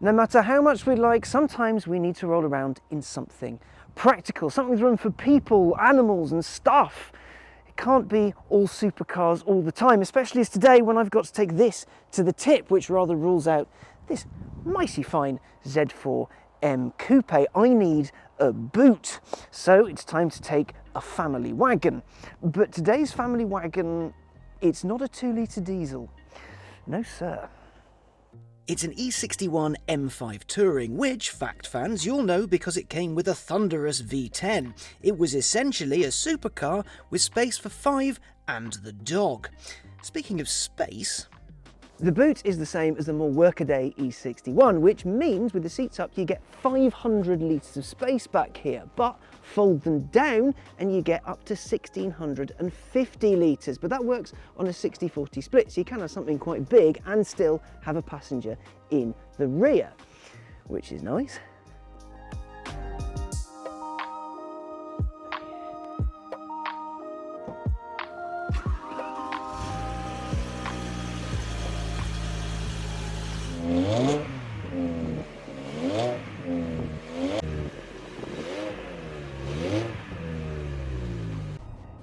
No matter how much we like, sometimes we need to roll around in something practical, something with room for people, animals and stuff. It can't be all supercars all the time, especially as today when I've got to take this to the tip, which rather rules out this mighty fine Z4M Coupe. I need a boot, so it's time to take a family wagon. But today's family wagon, it's not a 2-litre diesel. No sir. It's an E61 M5 Touring, which, fact fans, you'll know because it came with a thunderous V10. It was essentially a supercar with space for 5 and the dog. Speaking of space, the boot is the same as the more workaday E61, which means with the seats up you get 500 litres of space back here, but fold them down and you get up to 1650 litres, but that works on a 60-40 split, so you can have something quite big and still have a passenger in the rear, which is nice.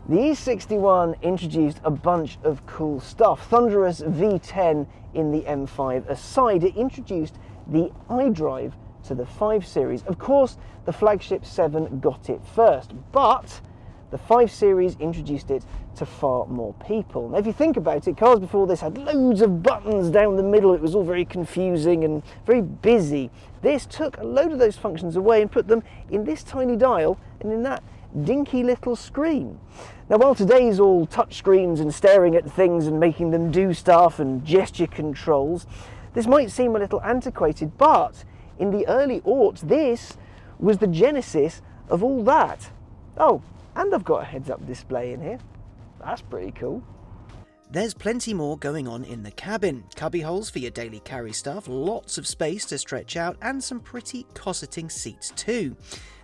The E61 introduced a bunch of cool stuff. Thunderous V10 in the M5 aside, it introduced the iDrive to the 5 Series. Of course, the flagship 7 got it first, but the 5 Series introduced it to far more people. Now, if you think about it, cars before this had loads of buttons down the middle. It was all very confusing and very busy. This took a load of those functions away and put them in this tiny dial and in that dinky little screen. Now, while today's all touch screens and staring at things and making them do stuff and gesture controls, this might seem a little antiquated, but in the early aughts, this was the genesis of all that. Oh, and I've got a heads-up display in here. That's pretty cool. There's plenty more going on in the cabin. Cubby holes for your daily carry stuff, lots of space to stretch out, and some pretty cosseting seats too.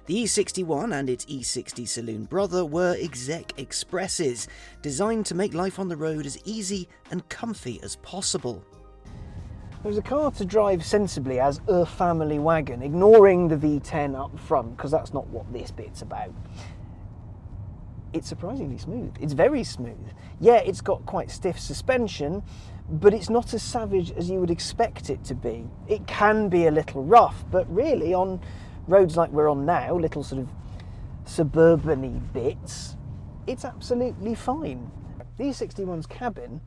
The E61 and its E60 saloon brother were exec expresses, designed to make life on the road as easy and comfy as possible. It was a car to drive sensibly as a family wagon, ignoring the V10 up front, because that's not what this bit's about. It's surprisingly smooth. It's very smooth. Yeah, it's got quite stiff suspension, but it's not as savage as you would expect it to be. It can be a little rough, but really on roads like we're on now, little sort of suburban-y bits, it's absolutely fine. The E61's cabin,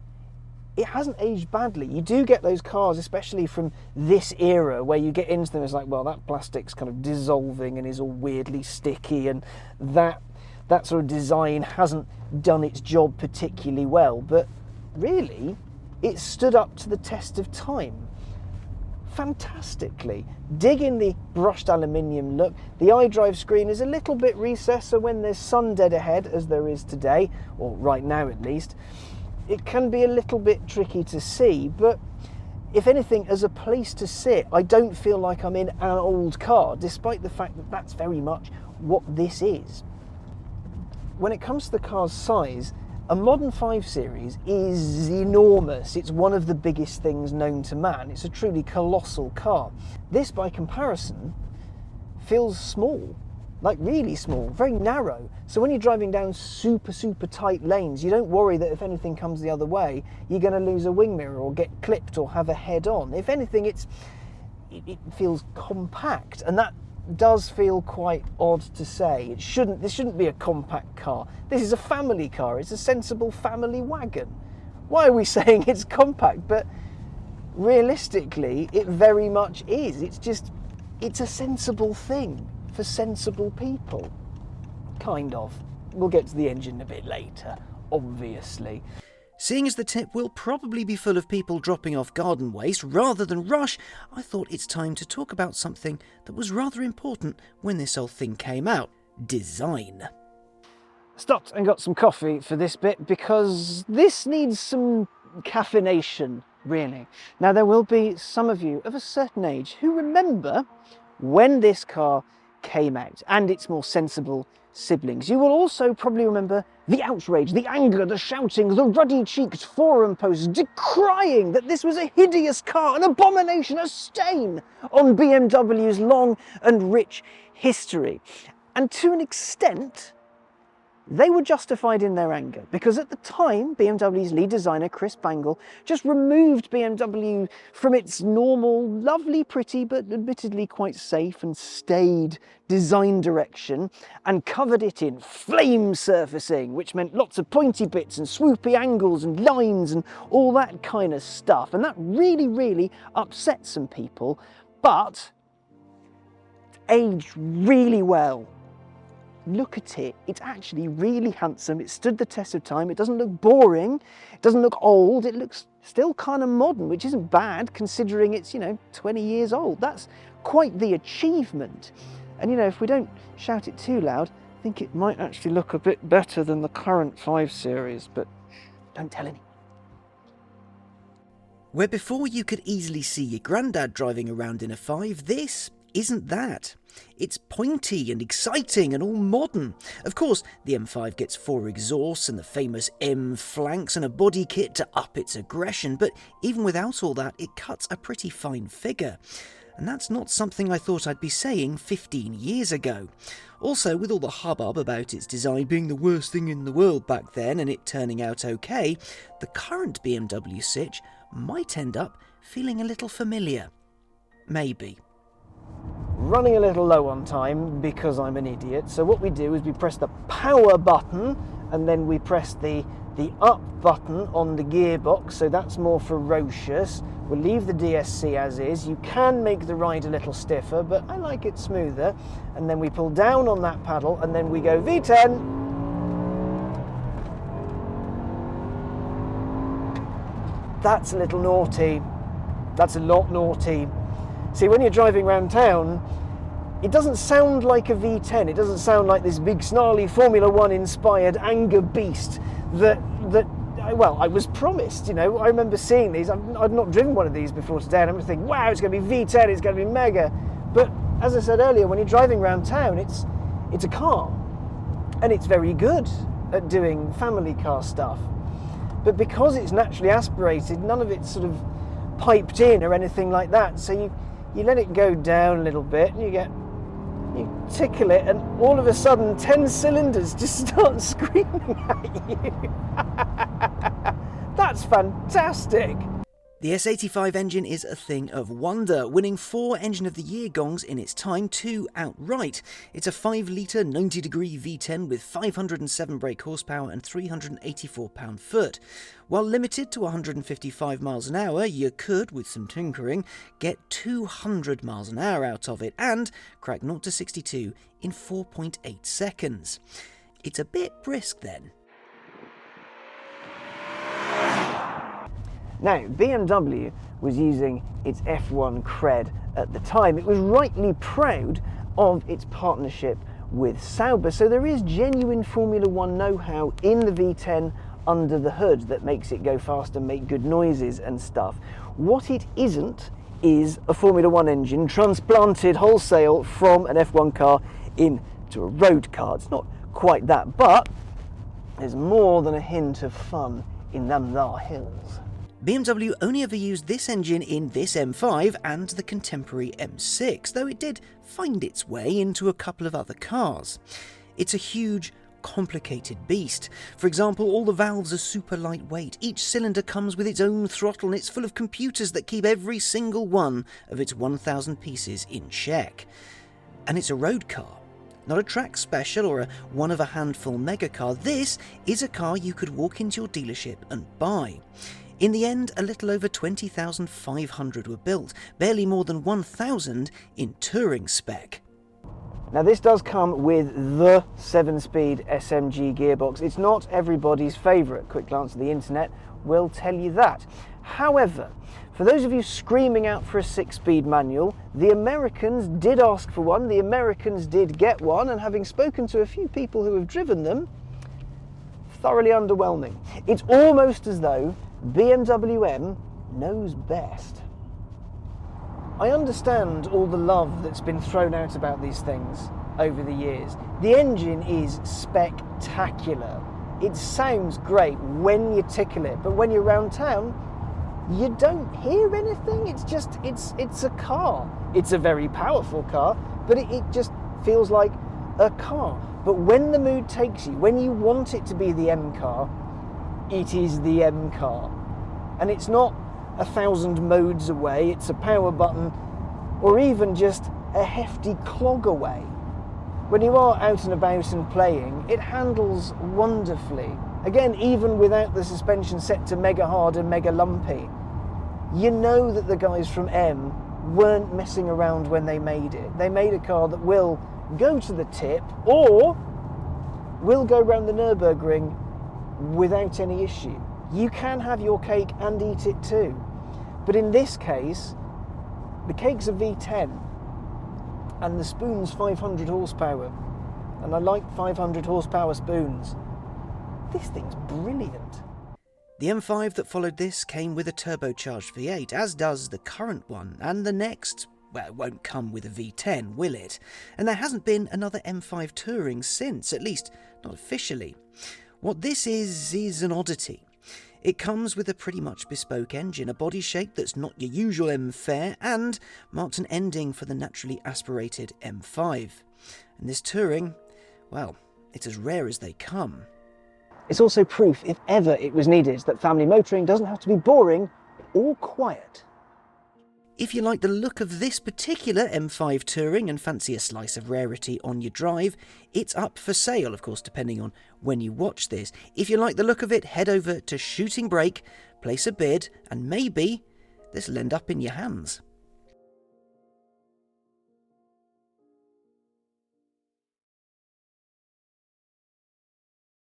it hasn't aged badly. You do get those cars, especially from this era, where you get into them, it's like, well, that plastic's kind of dissolving and is all weirdly sticky, and that sort of design hasn't done its job particularly well, but really, it stood up to the test of time fantastically. Dig in the brushed aluminium look. The iDrive screen is a little bit recessed, so when there's sun dead ahead, as there is today, or right now at least, it can be a little bit tricky to see, but if anything, as a place to sit, I don't feel like I'm in an old car, despite the fact that that's very much what this is. When it comes to the car's size, a modern 5 Series is enormous. It's one of the biggest things known to man. It's a truly colossal car. This, by comparison, feels small, like really small, very narrow. So when you're driving down super tight lanes, you don't worry that if anything comes the other way, you're going to lose a wing mirror or get clipped or have a head-on. If anything, it feels compact, and that does feel quite odd to say. This shouldn't be a compact car. This is a family car. It's a sensible family wagon. Why are we saying it's compact? But realistically, it very much is. It's a sensible thing for sensible people. Kind of. We'll get to the engine a bit later, obviously. Seeing as the tip will probably be full of people dropping off garden waste rather than rush, I thought it's time to talk about something that was rather important when this whole thing came out: design. Stopped and got some coffee for this bit because this needs some caffeination, really. Now, there will be some of you of a certain age who remember when this car came out, and its more sensible siblings. You will also probably remember the outrage, the anger, the shouting, the ruddy-cheeked forum posts decrying that this was a hideous car, an abomination, a stain on BMW's long and rich history. And to an extent, they were justified in their anger, because at the time, BMW's lead designer, Chris Bangle, just removed BMW from its normal, lovely, pretty, but admittedly quite safe and staid design direction, and covered it in flame surfacing, which meant lots of pointy bits and swoopy angles and lines and all that kind of stuff. And that really, really upset some people, but aged really well. Look at it, it's actually really handsome. It stood the test of time. It doesn't look boring, it doesn't look old, it looks still kind of modern, which isn't bad considering it's, 20 years old. That's quite the achievement. And if we don't shout it too loud, I think it might actually look a bit better than the current 5 Series, but don't tell any. Where before you could easily see your granddad driving around in a 5, this isn't that. It's pointy and exciting and all modern. Of course, the M5 gets 4 exhausts and the famous M flanks and a body kit to up its aggression, but even without all that, it cuts a pretty fine figure. And that's not something I thought I'd be saying 15 years ago. Also, with all the hubbub about its design being the worst thing in the world back then and it turning out okay, the current BMW Sitch might end up feeling a little familiar. Maybe. Running a little low on time because I'm an idiot, so what we do is we press the power button and then we press the up button on the gearbox, so that's more ferocious. We'll leave the DSC as is. You can make the ride a little stiffer, but I like it smoother. And then we pull down on that paddle and then we go V10. That's a little naughty. That's a lot naughty. See, when you're driving around town, it doesn't sound like a V10. It doesn't sound like this big, snarly Formula One inspired anger beast that I was promised. I remember seeing these. I'd not driven one of these before today, and I'm thinking, wow, it's going to be V10, it's going to be mega. But as I said earlier, when you're driving around town, it's a car, and it's very good at doing family car stuff. But because it's naturally aspirated, none of it's sort of piped in or anything like that. So you let it go down a little bit, and you tickle it, and all of a sudden 10 cylinders just start screaming at you. That's fantastic. The S85 engine is a thing of wonder, winning 4 Engine of the Year gongs in its time, 2 outright. It's a 5-litre 90-degree V10 with 507 brake horsepower and 384 pound-foot. While limited to 155 miles an hour, you could, with some tinkering, get 200 miles an hour out of it and crack 0 to 62 in 4.8 seconds. It's a bit brisk then. Now, BMW was using its F1 cred at the time. It was rightly proud of its partnership with Sauber, so there is genuine Formula One know-how in the V10 under the hood that makes it go fast and make good noises and stuff. What it isn't is a Formula One engine transplanted wholesale from an F1 car into a road car. It's not quite that, but there's more than a hint of fun in them thar hills. BMW only ever used this engine in this M5 and the contemporary M6, though it did find its way into a couple of other cars. It's a huge, complicated beast. For example, all the valves are super lightweight, each cylinder comes with its own throttle, and it's full of computers that keep every single one of its 1,000 pieces in check. And it's a road car. Not a track special or a one-of-a-handful mega car. This is a car you could walk into your dealership and buy. In the end, a little over 20,500 were built, barely more than 1,000 in touring spec. Now this does come with the 7-speed SMG gearbox. It's not everybody's favourite. Quick glance at the internet will tell you that. However, for those of you screaming out for a 6-speed manual, the Americans did ask for one, the Americans did get one, and having spoken to a few people who have driven them, thoroughly underwhelming. It's almost as though BMW M knows best. I understand all the love that's been thrown out about these things over the years. The engine is spectacular. It sounds great when you tickle it, but when you're around town, you don't hear anything. It's a car. It's a very powerful car, but it just feels like a car. But when the mood takes you, when you want it to be the M car, it is the M car. And it's not 1,000 modes away, it's a power button, or even just a hefty clog away. When you are out and about and playing, it handles wonderfully. Again, even without the suspension set to mega hard and mega lumpy, you know that the guys from M weren't messing around when they made it. They made a car that will go to the tip or will go round the Nürburgring without any issue. You can have your cake and eat it too. But in this case, the cake's a V10 and the spoon's 500 horsepower. And I like 500 horsepower spoons. This thing's brilliant. The M5 that followed this came with a turbocharged V8, as does the current one, and the next, well, it won't come with a V10, will it? And there hasn't been another M5 Touring since, at least not officially. What this is an oddity. It comes with a pretty much bespoke engine, a body shape that's not your usual M fare, and marks an ending for the naturally aspirated M5. And this Touring, well, it's as rare as they come. It's also proof, if ever it was needed, that family motoring doesn't have to be boring or quiet. If you like the look of this particular M5 Touring and fancy a slice of rarity on your drive, it's up for sale, of course, depending on when you watch this. If you like the look of it, head over to Shooting Brake, place a bid, and maybe this will end up in your hands.